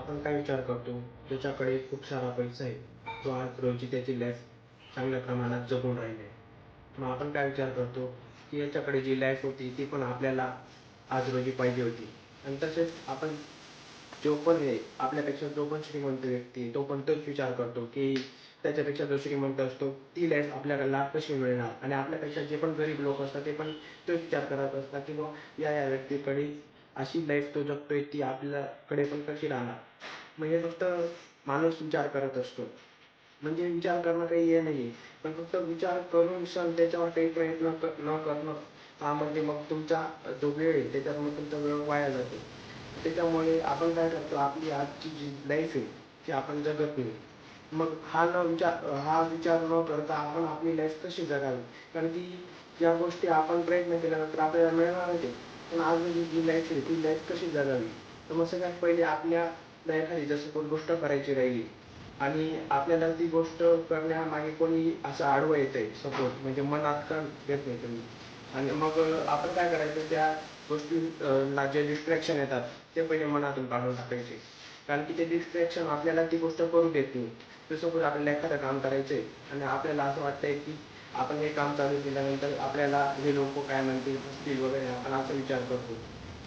आपण काय विचार करतो, त्याच्याकडे खूप सारा पैसा आहे. तो आज रोजी त्याची लाईफ चांगल्या प्रमाणात जगून राहिली आहे. मग आपण काय विचार करतो, की याच्याकडे जी लाईफ होती ती पण आपल्याला आज रोजी पाहिजे होती. आणि तसेच आपण जो पण आहे आपल्यापेक्षा जो पण श्रीमंत व्यक्ती आहे, तो पण तोच विचार करतो, की त्याच्यापेक्षा जो श्रीमंत असतो ती लाईफ आपल्याला कशी मिळणार. आणि आपल्यापेक्षा जे पण गरीब लोक असतात ते पण तोच विचार करत असतात, की बुवा या व्यक्तीकडे अशी लाईफ तो जगतोय ती आपल्याकडे पण कशी राहणार. म्हणजे फक्त माणूस विचार करत असतो. म्हणजे विचार करणं काही हे नाही, पण फक्त विचार करून सण त्याच्यावर काही प्रयत्न न करणं हा म्हणजे मग तुमचा जो वेळ आहे त्याच्यात मग तुमचा वेळ वाया जातो. त्याच्यामुळे आपण काय करतो, आपली आजची जी लाईफ आहे ती आपण जगत नाही. मग हा विचार न करता आपण आपली लाईफ कशी जगावी. कारण की या गोष्टी आपण प्रयत्न केल्यानंतर आपल्याला मिळणारच आहे. पण आज जी लाईफ आहे ती लाईफ कशी जगावी. तर मग सगळ्यात पहिले आपल्या एखादी जसं कोण गोष्ट करायची राहिली आणि आपल्याला ती गोष्ट करण्यामागे कोणी असं आडवं येतंय सपोज, म्हणजे मनात का येत नाही तुम्ही. आणि मग आपण काय करायचं, त्या गोष्टी जे डिस्ट्रॅक्शन येतात ते पहिले मनातून काढून टाकायचे. कारण की ते डिस्ट्रॅक्शन आपल्याला ती गोष्ट करू देत नाही. जसं सपोज आपल्याला एखादं काम करायचंय आणि आपल्याला असं वाटतंय की आपण हे काम चालू केल्यानंतर आपल्याला हे लोक काय म्हणतील हसतील वगैरे, आपण असा विचार करतो.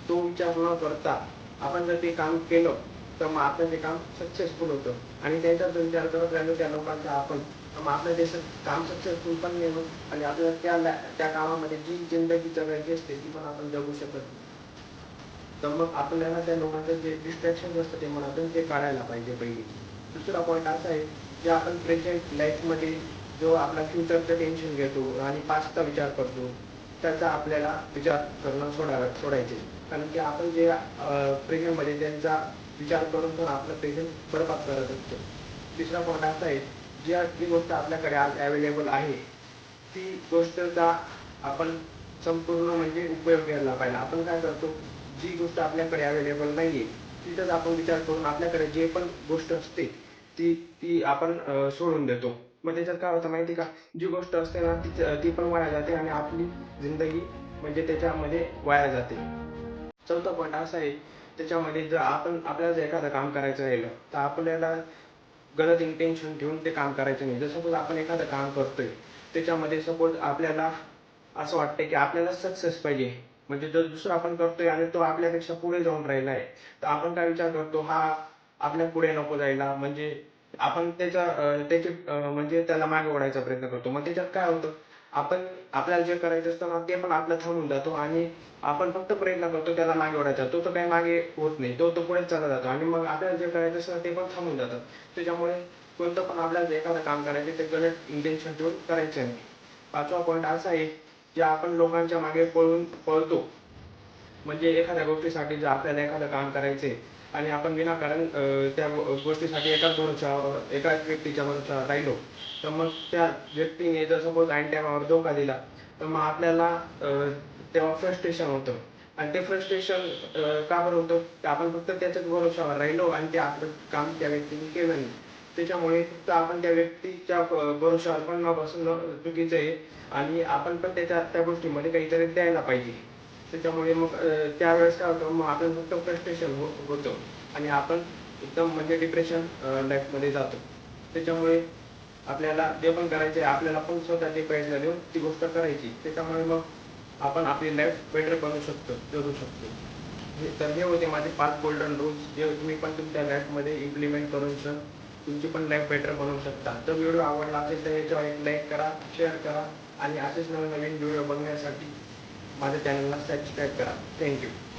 तो विचार न करता आपण जर ते काम केलं तर मग आपलं ते काम सक्सेसफुल होतं. आणि त्याच्यात जर विचार करत राहिलो त्या लोकांचा आपण, तर मग आपलं ते काम सक्सेसफुल पण नाही होत आणि आपल्याला त्या कामामध्ये जी जिंदगी जगायची असते ती पण आपण जगू शकत नाही. तर मग आपल्याला त्या लोकांचं जे डिस्ट्रॅक्शन असतं ते मनातून ते काढायला पाहिजे पहिले. दुसरा पॉईंट असा आहे, की आपण प्रेझेंट लाईफमध्ये जो आपला फ्युचरचं टेन्शन घेतो आणि पास्टचा विचार करतो, त्याचा आपल्याला विचार करणं सोडायचे. कारण की आपण जे प्रेझेंटमध्ये त्यांचा विचार करून पण आपलं प्रेझेंट बरबाद करत असतो. तिसरा पॉईंट असा आहे, जी गोष्ट आपल्याकडे आज अवेलेबल आहे ती गोष्टचा आपण संपूर्ण म्हणजे उपयोग घ्यायला पाहिजे. आपण काय करतो, जी गोष्ट आपल्याकडे अवेलेबल नाहीये तिथंच आपण विचार करून आपल्याकडे जे पण गोष्ट असते ती ती आपण सोडून देतो. मग त्याच्यात काय होतं माहिती का, जी गोष्ट असते ना ती पण वाया जाते आणि आपली जिंदगी म्हणजे त्याच्यामध्ये वाया जाते. चौथा पॉईंट असा आहे, त्याच्यामध्ये जर आपल्याला जर एखादं काम करायचं राहिलं तर आपल्याला गलत इंटेन्शन ठेवून ते काम करायचं नाही. जर सपोज आपण एखादं काम करतोय त्याच्यामध्ये सपोज आपल्याला असं वाटतंय की आपल्याला सक्सेस पाहिजे, म्हणजे जर दुसरं आपण करतोय आणि तो आपल्यापेक्षा पुढे जाऊन राहिला आहे, तर आपण काय विचार करतो, हा आपल्या पुढे नको जायला, म्हणजे आपण म्हणजे त्याला मागे ओढायचा प्रयत्न करतो. मग त्याच्यात काय होतं, आपण आपल्याला जे करायचं असतं ना ते पण आपलं थांबून जातो आणि आपण फक्त प्रयत्न करतो त्याला मागे ओढायचा. तो तर काही मागे होत नाही, तो पुढेच चालला जातो आणि मग आपल्याला जे करायचं असतं ते पण थांबून जातं. त्याच्यामुळे कोणतं पण आपल्याला जे एखादं काम करायचं ते गलत इंटेन्शन ठेवून करायचं नाही. पाचवा पॉईंट असा आहे, की आपण लोकांच्या मागे पळतो. म्हणजे एखाद्या गोष्टीसाठी जर आपल्याला एखादं काम करायचंय आणि आपण विनाकारण त्या गोष्टीसाठी एकाच व्यक्तीच्या भरोश्यावर राहिलो, तर मग त्या व्यक्तीने जर सपोज ऐन टायमावर धोका दिला तर मग आपल्याला तेव्हा फ्रस्ट्रेशन होतं. आणि ते फ्रस्ट्रेशन का बरं होतं, तर आपण फक्त त्याच्याच भरोश्यावर राहिलो आणि ते आपलं काम त्या व्यक्तीने केलं नाही. त्याच्यामुळे फक्त आपण त्या व्यक्तीच्या भरोश्यावर पण न बसणं चुकीचं आहे आणि आपण पण त्या गोष्टीमध्ये काहीतरी द्यायला पाहिजे. त्याच्यामुळे मग त्यावेळेस काय होतं, मग आपण फक्त फ्रस्ट्रेशन होतं आणि आपण एकदम म्हणजे डिप्रेशन लाईफमध्ये जातो. त्याच्यामुळे आपल्याला जे पण करायचे आपल्याला पण स्वतःचे प्रयत्न देऊन ती गोष्ट करायची. त्याच्यामुळे मग आपण आपली लाईफ बेटर बनवू शकतो, जगू शकतो. तर हे होते माझे 5 गोल्डन रूल्स, जे तुम्ही पण तुमच्या लाईफमध्ये इम्प्लिमेंट करून तुमची पण लाईफ बेटर बनवू शकता. जर व्हिडिओ आवडला असेल तर याच्यावर एक लाईक करा, शेअर करा आणि असेच नवीन नवीन व्हिडिओ बघण्यासाठी माझ्या चॅनलला सबस्क्राईब करा. थँक्यू.